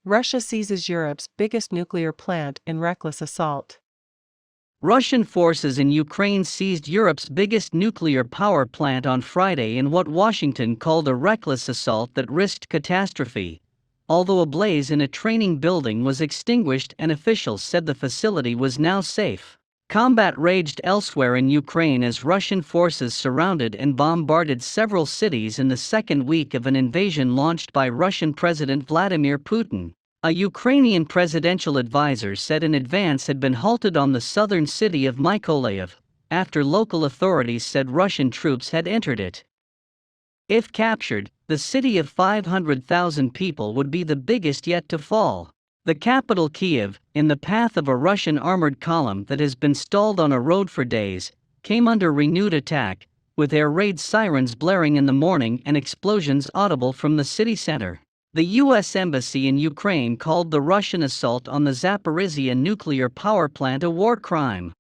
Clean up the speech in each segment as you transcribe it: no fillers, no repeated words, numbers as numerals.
Russia seizes Europe's biggest nuclear plant in reckless assault. Russian forces in Ukraine seized Europe's biggest nuclear power plant on Friday in what Washington called a reckless assault that risked catastrophe. Although a blaze in a training building was extinguished and officials said the facility was now safe. Combat raged elsewhere in Ukraine as Russian forces surrounded and bombarded several cities in the second week of an invasion launched by Russian President Vladimir Putin. A Ukrainian presidential advisor said an advance had been halted on the southern city of Mykolaiv, after local authorities said Russian troops had entered it. If captured, the city of 500,000 people would be the biggest yet to fall. The capital Kyiv, in the path of a Russian armored column that has been stalled on a road for days, came under renewed attack, with air raid sirens blaring in the morning and explosions audible from the city center. The U.S. Embassy in Ukraine called the Russian assault on the Zaporizhzhia nuclear power plant a war crime.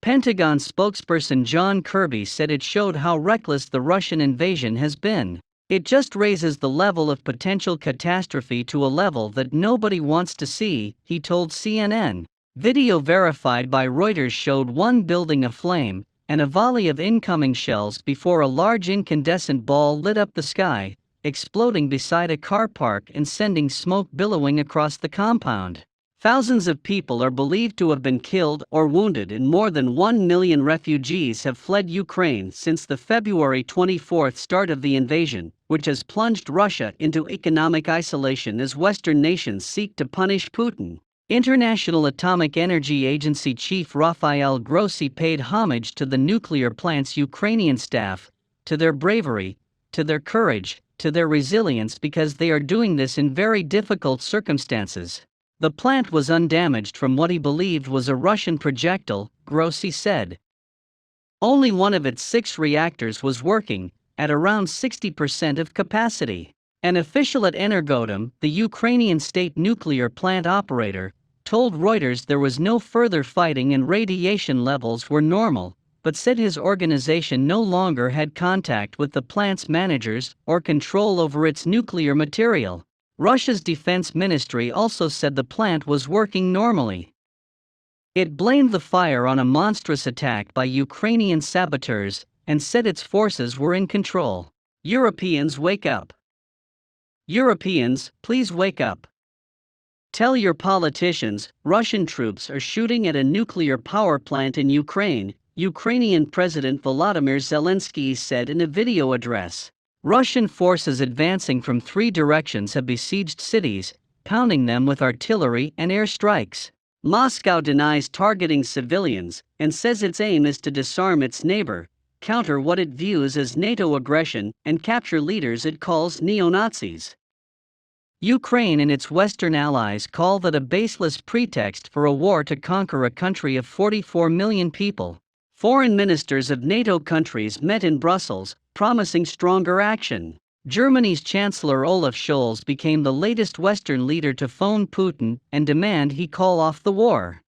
Pentagon spokesperson John Kirby said it showed how reckless the Russian invasion has been. It just raises the level of potential catastrophe to a level that nobody wants to see, he told CNN. Video verified by Reuters showed one building aflame, and a volley of incoming shells before a large incandescent ball lit up the sky, exploding beside a car park and sending smoke billowing across the compound. Thousands of people are believed to have been killed or wounded, and more than 1 million refugees have fled Ukraine since the February 24 start of the invasion, which has plunged Russia into economic isolation as Western nations seek to punish Putin. International Atomic Energy Agency chief Rafael Grossi paid homage to the nuclear plant's Ukrainian staff, to their bravery, to their courage, to their resilience, because they are doing this in very difficult circumstances. The plant was undamaged from what he believed was a Russian projectile, Grossi said. Only one of its 6 reactors was working, at around 60% of capacity. An official at Energodom, the Ukrainian state nuclear plant operator, told Reuters there was no further fighting and radiation levels were normal, but said his organization no longer had contact with the plant's managers or control over its nuclear material. Russia's defense ministry also said the plant was working normally. It blamed the fire on a monstrous attack by Ukrainian saboteurs and said its forces were in control. Europeans, wake up. Europeans, please wake up. Tell your politicians Russian troops are shooting at a nuclear power plant in Ukraine, Ukrainian President Volodymyr Zelensky said in a video address. Russian forces advancing from 3 directions have besieged cities, pounding them with artillery and air strikes. Moscow denies targeting civilians and says its aim is to disarm its neighbor, counter what it views as NATO aggression, and capture leaders it calls neo-Nazis. Ukraine and its Western allies call that a baseless pretext for a war to conquer a country of 44 million people. Foreign ministers of NATO countries met in Brussels, promising stronger action. Germany's Chancellor Olaf Scholz became the latest Western leader to phone Putin and demand he call off the war.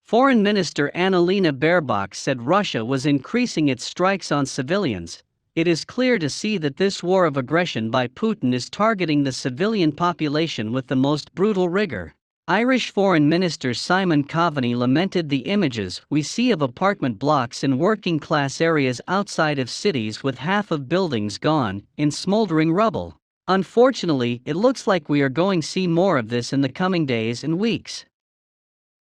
Foreign Minister Annalena Baerbock said Russia was increasing its strikes on civilians. It is clear to see that this war of aggression by Putin is targeting the civilian population with the most brutal rigor. Irish Foreign Minister Simon Coveney lamented the images we see of apartment blocks in working-class areas outside of cities with half of buildings gone, in smoldering rubble. Unfortunately, it looks like we are going to see more of this in the coming days and weeks.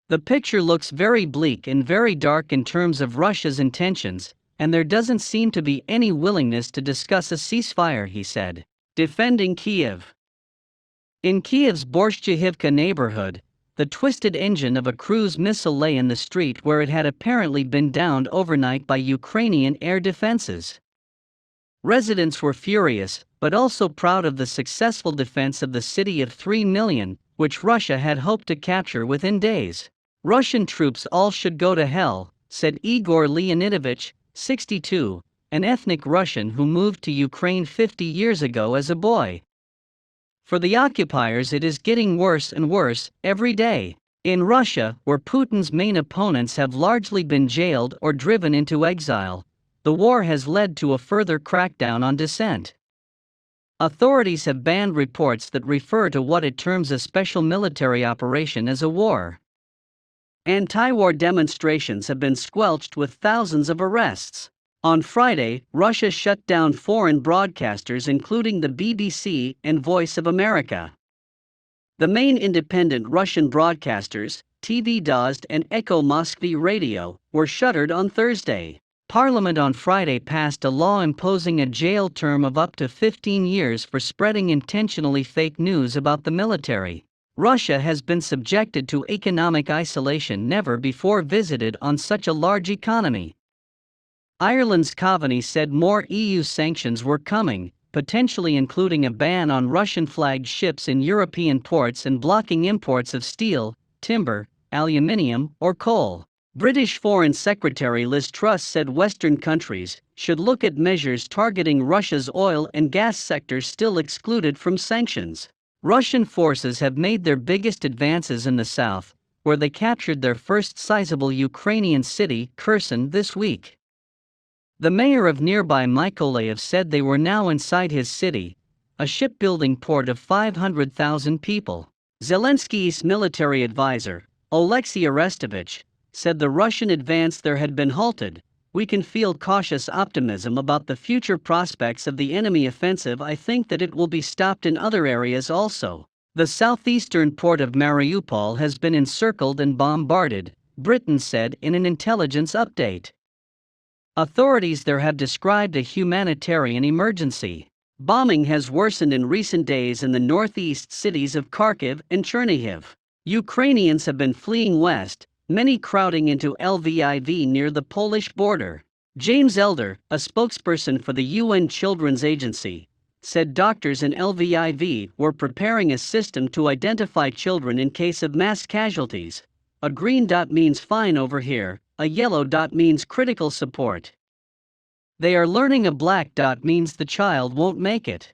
The picture looks very bleak and very dark in terms of Russia's intentions, and there doesn't seem to be any willingness to discuss a ceasefire, he said. Defending Kyiv. In Kyiv's Borshchehivka neighborhood, the twisted engine of a cruise missile lay in the street where it had apparently been downed overnight by Ukrainian air defenses. Residents were furious, but also proud of the successful defense of the city of 3 million, which Russia had hoped to capture within days. Russian troops all should go to hell, said Igor Leonidovich, 62, an ethnic Russian who moved to Ukraine 50 years ago as a boy. For the occupiers, it is getting worse and worse every day. In Russia, where Putin's main opponents have largely been jailed or driven into exile, the war has led to a further crackdown on dissent. Authorities have banned reports that refer to what it terms a special military operation as a war. Anti-war demonstrations have been squelched with thousands of arrests. On Friday, Russia shut down foreign broadcasters including the BBC and Voice of America. The main independent Russian broadcasters, TV Dozd and Echo Moskvy Radio, were shuttered on Thursday. Parliament on Friday passed a law imposing a jail term of up to 15 years for spreading intentionally fake news about the military. Russia has been subjected to economic isolation never before visited on such a large economy. Ireland's Coveney said more EU sanctions were coming, potentially including a ban on Russian-flagged ships in European ports and blocking imports of steel, timber, aluminium, or coal. British Foreign Secretary Liz Truss said Western countries should look at measures targeting Russia's oil and gas sectors still excluded from sanctions. Russian forces have made their biggest advances in the south, where they captured their first sizable Ukrainian city, Kherson, this week. The mayor of nearby Mykolaiv said they were now inside his city, a shipbuilding port of 500,000 people. Zelensky's military advisor, Oleksiy Arestovich, said the Russian advance there had been halted. We can feel cautious optimism about the future prospects of the enemy offensive. I think that it will be stopped in other areas also. The southeastern port of Mariupol has been encircled and bombarded, Britain said in an intelligence update. Authorities there have described a humanitarian emergency. Bombing has worsened in recent days in the northeast cities of Kharkiv and Chernihiv. Ukrainians have been fleeing west, many crowding into Lviv near the Polish border. James Elder, a spokesperson for the UN Children's Agency, said doctors in Lviv were preparing a system to identify children in case of mass casualties. A green dot means fine over here, a yellow dot means critical support. They are learning a black dot means the child won't make it.